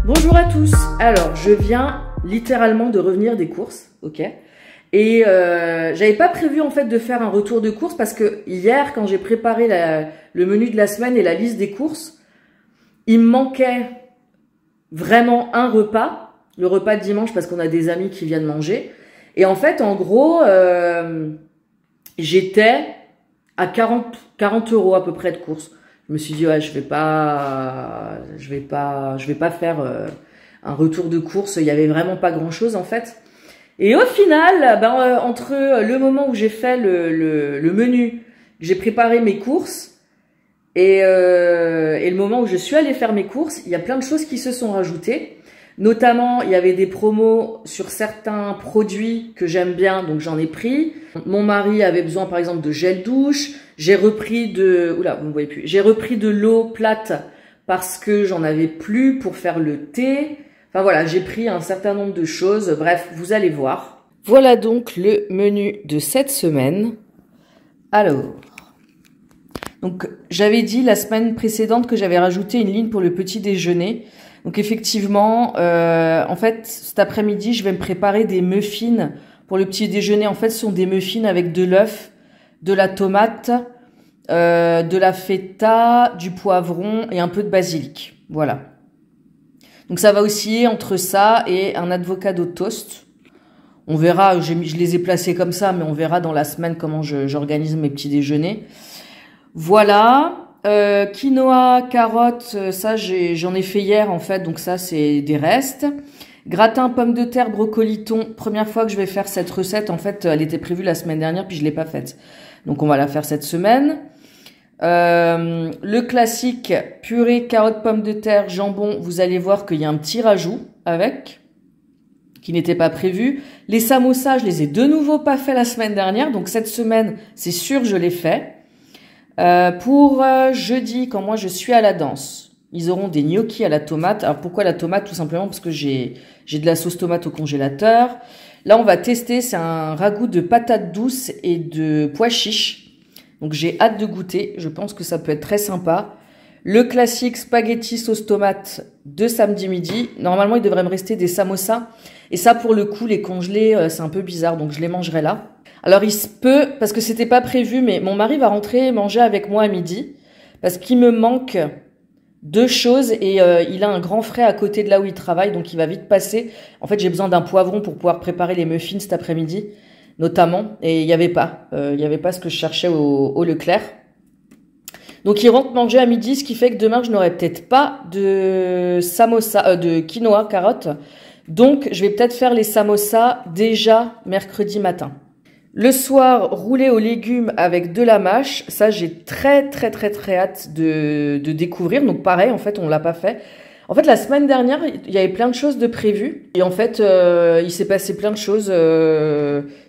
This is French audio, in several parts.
Bonjour à tous. Alors, je viens littéralement de revenir des courses, ok. Et j'avais pas prévu en fait de faire un retour de courses parce que hier, quand j'ai préparé le menu de la semaine et la liste des courses, il me manquait vraiment un repas, le repas de dimanche parce qu'on a des amis qui viennent manger. Et en fait, en gros, j'étais à 40 € à peu près de courses. Je me suis dit ouais, je vais pas faire un retour de course. Il y avait vraiment pas grand chose en fait. Et au final, entre le moment où j'ai fait le menu, j'ai préparé mes courses et le moment où je suis allée faire mes courses, il y a plein de choses qui se sont rajoutées. Notamment, il y avait des promos sur certains produits que j'aime bien, donc j'en ai pris. Mon mari avait besoin, par exemple, de gel douche. J'ai repris vous me voyez plus. J'ai repris de l'eau plate parce que j'en avais plus pour faire le thé. Enfin voilà, j'ai pris un certain nombre de choses. Bref, vous allez voir. Voilà donc le menu de cette semaine. Alors, donc j'avais dit la semaine précédente que j'avais rajouté une ligne pour le petit déjeuner. Donc effectivement, en fait, cet après-midi, je vais me préparer des muffins pour le petit déjeuner. En fait, ce sont des muffins avec de l'œuf, de la tomate, de la feta, du poivron et un peu de basilic. Voilà. Donc ça va osciller entre ça et un avocado toast. On verra, je les ai placés comme ça, mais on verra dans la semaine comment j'organise mes petits déjeuners. Voilà. Quinoa, carottes, ça j'en ai fait hier en fait, donc ça c'est des restes. Gratin, pommes de terre, brocoli, thon. Première fois que je vais faire cette recette, en fait elle était prévue la semaine dernière puis je l'ai pas faite. Donc on va la faire cette semaine. Le classique, purée, carottes, pommes de terre, jambon, vous allez voir qu'il y a un petit rajout avec, qui n'était pas prévu. Les samosas, je les ai de nouveau pas fait la semaine dernière, donc cette semaine c'est sûr je l'ai fait. Pour jeudi, quand moi je suis à la danse, ils auront des gnocchis à la tomate. Alors pourquoi la tomate? Tout simplement parce que j'ai de la sauce tomate au congélateur. Là on va tester, c'est un ragoût de patates douces et de pois chiches. Donc j'ai hâte de goûter, je pense que ça peut être très sympa. Le classique spaghetti sauce tomate de samedi midi. Normalement il devrait me rester des samosas. Et ça pour le coup, les congelés, c'est un peu bizarre, donc je les mangerai là. Alors il se peut, parce que c'était pas prévu, mais mon mari va rentrer manger avec moi à midi, parce qu'il me manque deux choses et il a un grand frais à côté de là où il travaille, donc il va vite passer. En fait, j'ai besoin d'un poivron pour pouvoir préparer les muffins cet après-midi, notamment, et il y avait pas ce que je cherchais au Leclerc. Donc il rentre manger à midi, ce qui fait que demain je n'aurai peut-être pas de samosa, de quinoa, carottes. Donc je vais peut-être faire les samosas déjà mercredi matin. Le soir, rouler aux légumes avec de la mâche, ça j'ai très hâte de découvrir. Donc pareil, en fait on l'a pas fait. En fait la semaine dernière, il y avait plein de choses de prévues. Et en fait, il s'est passé plein de choses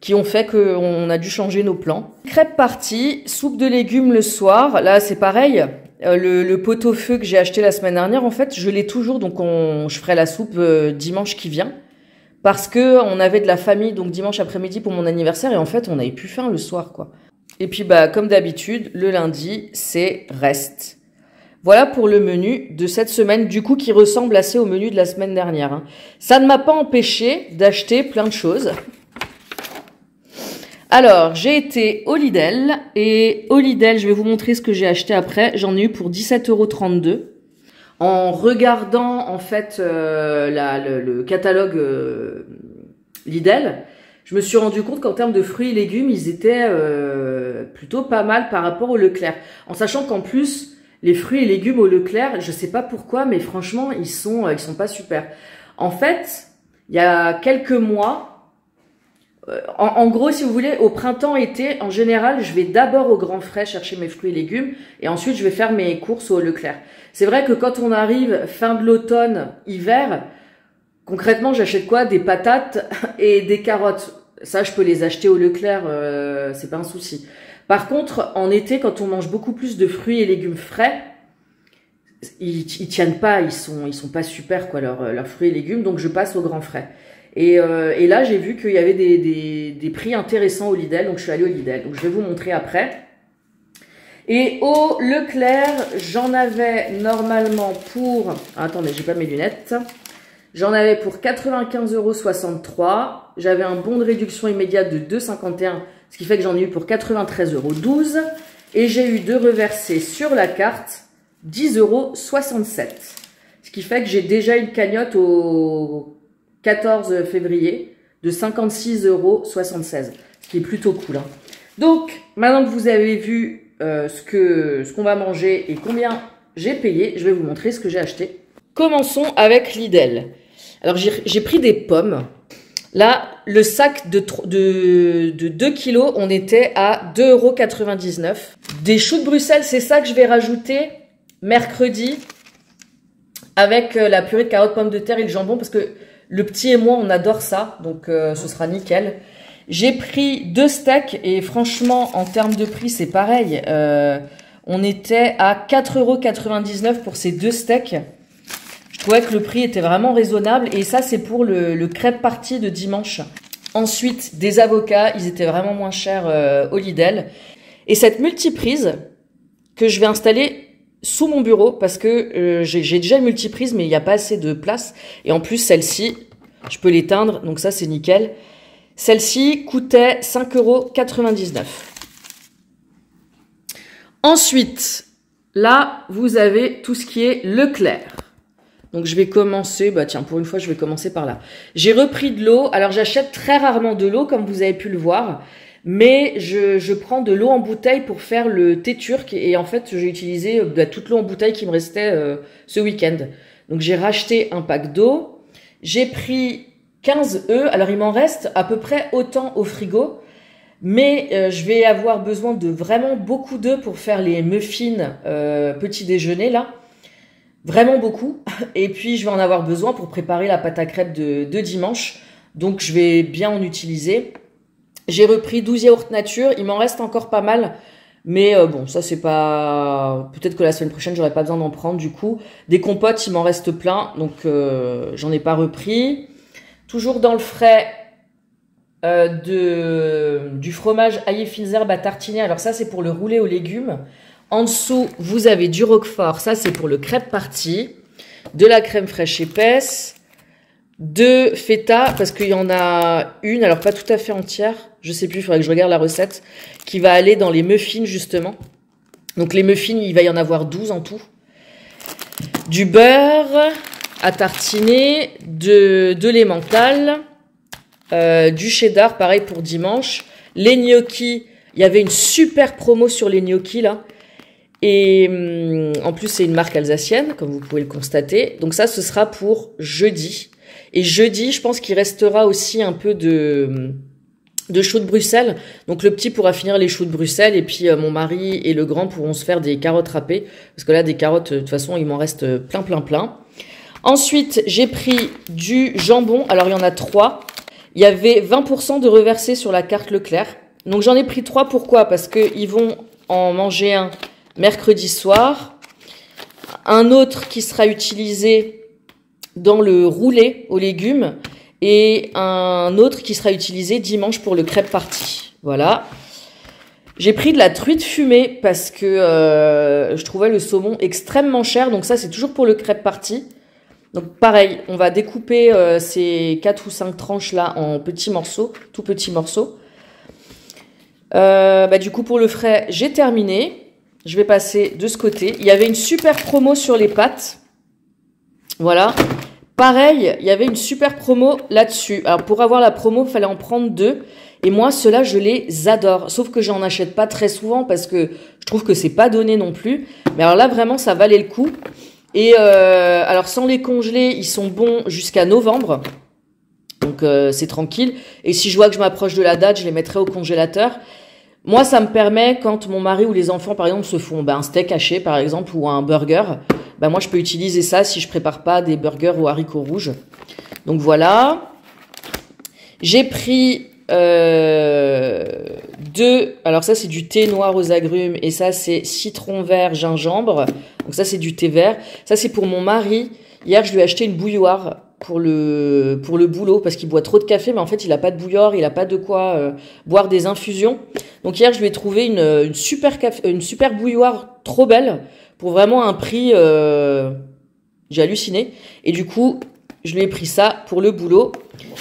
qui ont fait qu'on a dû changer nos plans. Crêpes parties, soupe de légumes le soir. Là c'est pareil, le pot-au-feu que j'ai acheté la semaine dernière, en fait je l'ai toujours. Donc je ferai la soupe dimanche qui vient. Parce que on avait de la famille, donc dimanche après-midi pour mon anniversaire, et en fait, on avait plus faim le soir, quoi. Et puis, comme d'habitude, le lundi, c'est reste. Voilà pour le menu de cette semaine, du coup, qui ressemble assez au menu de la semaine dernière, hein. Ça ne m'a pas empêché d'acheter plein de choses. Alors, j'ai été au Lidl, et au Lidl, je vais vous montrer ce que j'ai acheté après. J'en ai eu pour 17,32 €. En regardant en fait le catalogue Lidl, je me suis rendu compte qu'en termes de fruits et légumes, ils étaient plutôt pas mal par rapport au Leclerc. En sachant qu'en plus, les fruits et légumes au Leclerc, je sais pas pourquoi, mais franchement, ils sont pas super. En fait, il y a quelques mois, en gros, si vous voulez, au printemps-été, en général, je vais d'abord au Grand Frais chercher mes fruits et légumes et ensuite je vais faire mes courses au Leclerc. C'est vrai que quand on arrive fin de l'automne, hiver, concrètement, j'achète quoi? Des patates et des carottes. Ça, je peux les acheter au Leclerc, c'est pas un souci. Par contre, en été, quand on mange beaucoup plus de fruits et légumes frais, ils tiennent pas, ils sont pas super, quoi, leurs fruits et légumes, donc je passe au Grand Frais. Et là, j'ai vu qu'il y avait des prix intéressants au Lidl, donc je suis allée au Lidl. Donc je vais vous montrer après. Et au Leclerc, j'en avais normalement pour... Attendez, j'ai pas mes lunettes. J'en avais pour 95,63 €. J'avais un bon de réduction immédiate de 2,51 €, ce qui fait que j'en ai eu pour 93,12 €. Et j'ai eu de reverser sur la carte 10,67 €. Ce qui fait que j'ai déjà une cagnotte au 14 février de 56,76 €. Ce qui est plutôt cool. Hein. Donc, maintenant que vous avez vu ce qu'on va manger et combien j'ai payé, je vais vous montrer ce que j'ai acheté. Commençons avec Lidl. Alors, j'ai pris des pommes. Là, le sac de 2 kilos, on était à 2,99 €. Des choux de Bruxelles, c'est ça que je vais rajouter mercredi avec la purée de carottes, pommes de terre et le jambon parce que le petit et moi, on adore ça. Donc, ce sera nickel. J'ai pris 2 steaks et franchement, en termes de prix, c'est pareil. On était à 4,99 € pour ces 2 steaks. Je trouvais que le prix était vraiment raisonnable. Et ça, c'est pour le crêpe party de dimanche. Ensuite, des avocats. Ils étaient vraiment moins chers au Lidl. Et cette multiprise que je vais installer sous mon bureau parce que j'ai déjà une multiprise, mais il n'y a pas assez de place. Et en plus, celle-ci, je peux l'éteindre. Donc ça, c'est nickel. Celle-ci coûtait 5,99 €. Ensuite, là, vous avez tout ce qui est Leclerc. Donc, je vais commencer, bah tiens, pour une fois, je vais commencer par là. J'ai repris de l'eau. Alors, j'achète très rarement de l'eau, comme vous avez pu le voir. Mais je prends de l'eau en bouteille pour faire le thé turc. Et en fait, j'ai utilisé toute l'eau en bouteille qui me restait ce week-end. Donc, j'ai racheté un pack d'eau. J'ai pris 15 œufs. Alors, il m'en reste à peu près autant au frigo. Mais je vais avoir besoin de vraiment beaucoup d'œufs pour faire les muffins petit déjeuner, là. Vraiment beaucoup. Et puis, je vais en avoir besoin pour préparer la pâte à crêpes de dimanche. Donc, je vais bien en utiliser. J'ai repris 12 yaourts nature. Il m'en reste encore pas mal. Mais bon, ça, c'est pas... Peut-être que la semaine prochaine, j'aurai pas besoin d'en prendre, du coup. Des compotes, il m'en reste plein. Donc, j'en ai pas repris. Toujours dans le frais du fromage aillé fines herbes à tartiner. Alors, ça, c'est pour le rouler aux légumes. En dessous, vous avez du roquefort. Ça, c'est pour le crêpe party. De la crème fraîche épaisse. De feta, parce qu'il y en a une, alors pas tout à fait entière. Je sais plus, il faudrait que je regarde la recette. Qui va aller dans les muffins, justement. Donc, les muffins, il va y en avoir 12 en tout. Du beurre à tartiner. De l'emmental. Du cheddar, pareil pour dimanche. Les gnocchis. Il y avait une super promo sur les gnocchis, là. Et en plus, c'est une marque alsacienne, comme vous pouvez le constater. Donc ça, ce sera pour jeudi. Et jeudi, je pense qu'il restera aussi un peu de choux de Bruxelles. Donc le petit pourra finir les choux de Bruxelles. Et puis mon mari et le grand pourront se faire des carottes râpées. Parce que là, des carottes, de toute façon, il m'en reste plein, plein, plein. Ensuite, j'ai pris du jambon. Alors, il y en a 3. Il y avait 20% de reversé sur la carte Leclerc. Donc j'en ai pris 3. Pourquoi? Parce qu'ils vont en manger un mercredi soir, un autre qui sera utilisé dans le roulé aux légumes et un autre qui sera utilisé dimanche pour le crêpe party. Voilà. J'ai pris de la truite fumée parce que je trouvais le saumon extrêmement cher. Donc ça, c'est toujours pour le crêpe party. Donc pareil, on va découper ces 4 ou 5 tranches là en petits morceaux, tout petits morceaux. Du coup, pour le frais, j'ai terminé. Je vais passer de ce côté. Il y avait une super promo sur les pâtes. Voilà. Pareil, il y avait une super promo là-dessus. Alors, pour avoir la promo, il fallait en prendre 2. Et moi, ceux-là, je les adore. Sauf que j'en achète pas très souvent parce que je trouve que c'est pas donné non plus. Mais alors là, vraiment, ça valait le coup. Et alors, sans les congeler, ils sont bons jusqu'à novembre. Donc, c'est tranquille. Et si je vois que je m'approche de la date, je les mettrai au congélateur. Moi, ça me permet, quand mon mari ou les enfants, par exemple, se font un steak haché, par exemple, ou un burger, moi, je peux utiliser ça si je prépare pas des burgers aux haricots rouges. Donc, voilà. J'ai pris alors ça, c'est du thé noir aux agrumes, et ça, c'est citron vert, gingembre. Donc, ça, c'est du thé vert. Ça, c'est pour mon mari. Hier, je lui ai acheté une bouilloire pour le boulot parce qu'il boit trop de café, mais en fait il a pas de bouilloire, il a pas de quoi boire des infusions. Donc hier je lui ai trouvé une super bouilloire trop belle pour vraiment un prix, j'ai halluciné. Et du coup je lui ai pris ça pour le boulot.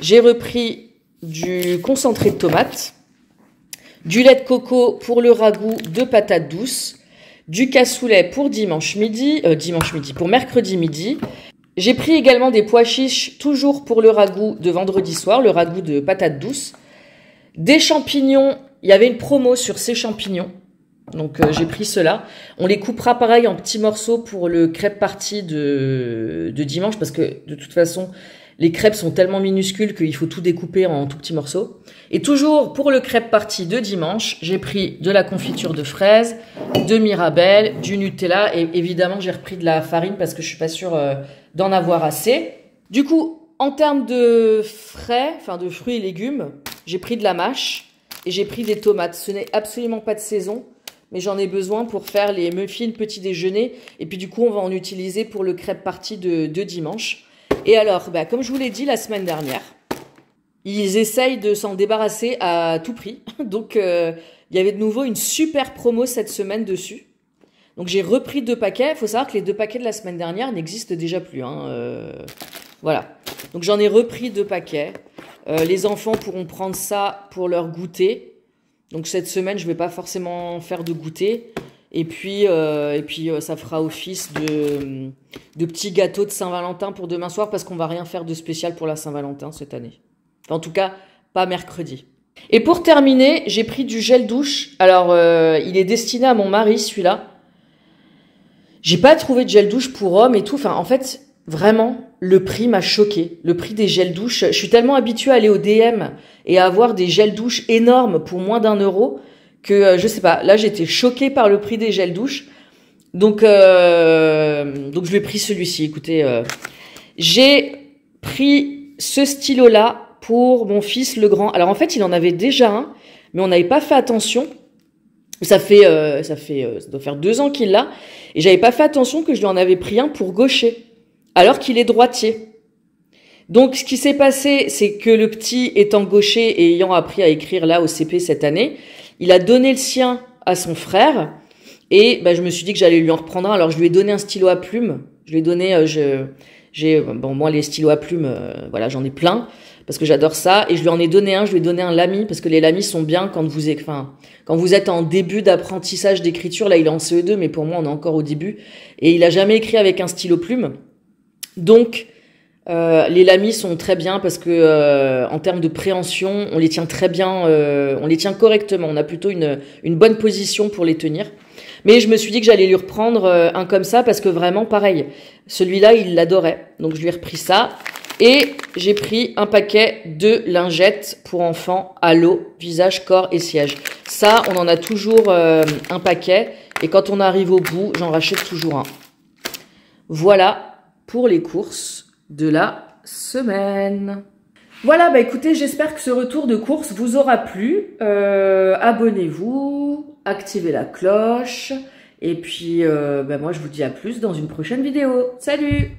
J'ai repris du concentré de tomate, du lait de coco pour le ragoût de patates douces, du cassoulet pour pour mercredi midi. J'ai pris également des pois chiches, toujours pour le ragoût de vendredi soir, le ragoût de patates douces. Des champignons, il y avait une promo sur ces champignons, donc j'ai pris cela. On les coupera pareil en petits morceaux pour le crêpe party de dimanche, parce que de toute façon, les crêpes sont tellement minuscules qu'il faut tout découper en tout petits morceaux. Et toujours pour le crêpe party de dimanche, j'ai pris de la confiture de fraises, de Mirabelle, du Nutella et évidemment j'ai repris de la farine parce que je suis pas sûre d'en avoir assez. Du coup, en termes de frais, enfin de fruits et légumes, j'ai pris de la mâche et j'ai pris des tomates. Ce n'est absolument pas de saison, mais j'en ai besoin pour faire les muffins petit déjeuner. Et puis du coup, on va en utiliser pour le crêpe party de dimanche. Et alors, comme je vous l'ai dit la semaine dernière, ils essayent de s'en débarrasser à tout prix. Donc, il y avait de nouveau une super promo cette semaine dessus. Donc, j'ai repris 2 paquets. Il faut savoir que les 2 paquets de la semaine dernière n'existent déjà plus. Voilà. Donc, j'en ai repris 2 paquets. Les enfants pourront prendre ça pour leur goûter. Donc, cette semaine, je ne vais pas forcément faire de goûter. Et puis, ça fera office de petits gâteaux de Saint-Valentin pour demain soir parce qu'on va rien faire de spécial pour la Saint-Valentin cette année. Enfin, en tout cas, pas mercredi. Et pour terminer, j'ai pris du gel douche. Alors, il est destiné à mon mari, celui-là. J'ai pas trouvé de gel douche pour homme et tout. Enfin, en fait, vraiment, le prix m'a choqué. Le prix des gels douche. Je suis tellement habituée à aller au DM et à avoir des gels douche énormes pour moins d'1 € que, je sais pas, là, j'étais choquée par le prix des gels douche. Donc je lui ai pris celui-ci. Écoutez, j'ai pris ce stylo-là pour mon fils, le grand. Alors, en fait, il en avait déjà un, mais on n'avait pas fait attention. Ça doit faire 2 ans qu'il l'a. Et j'avais pas fait attention que je lui en avais pris un pour gaucher, alors qu'il est droitier. Donc, ce qui s'est passé, c'est que le petit étant gaucher et ayant appris à écrire là au CP cette année, il a donné le sien à son frère. Et je me suis dit que j'allais lui en reprendre un. Alors, je lui ai donné un stylo à plumes. Je lui ai donné, moi, les stylos à plumes, voilà, j'en ai plein parce que j'adore ça. Et je lui en ai donné un. Je lui ai donné un Lamy parce que les Lamy sont bien quand vous êtes en début d'apprentissage d'écriture. Là, il est en CE2, mais pour moi, on est encore au début. Et il a jamais écrit avec un stylo plume. Donc, les Lamy sont très bien parce que en termes de préhension, on les tient très bien, on les tient correctement. On a plutôt une bonne position pour les tenir. Mais je me suis dit que j'allais lui reprendre un comme ça parce que vraiment pareil. Celui-là, il l'adorait. Donc je lui ai repris ça. Et j'ai pris un paquet de lingettes pour enfants à l'eau, visage, corps et siège. Ça, on en a toujours un paquet. Et quand on arrive au bout, j'en rachète toujours un. Voilà pour les courses de la semaine. Voilà, écoutez, j'espère que ce retour de course vous aura plu. Abonnez-vous, activez la cloche. Et puis, moi, je vous dis à plus dans une prochaine vidéo. Salut!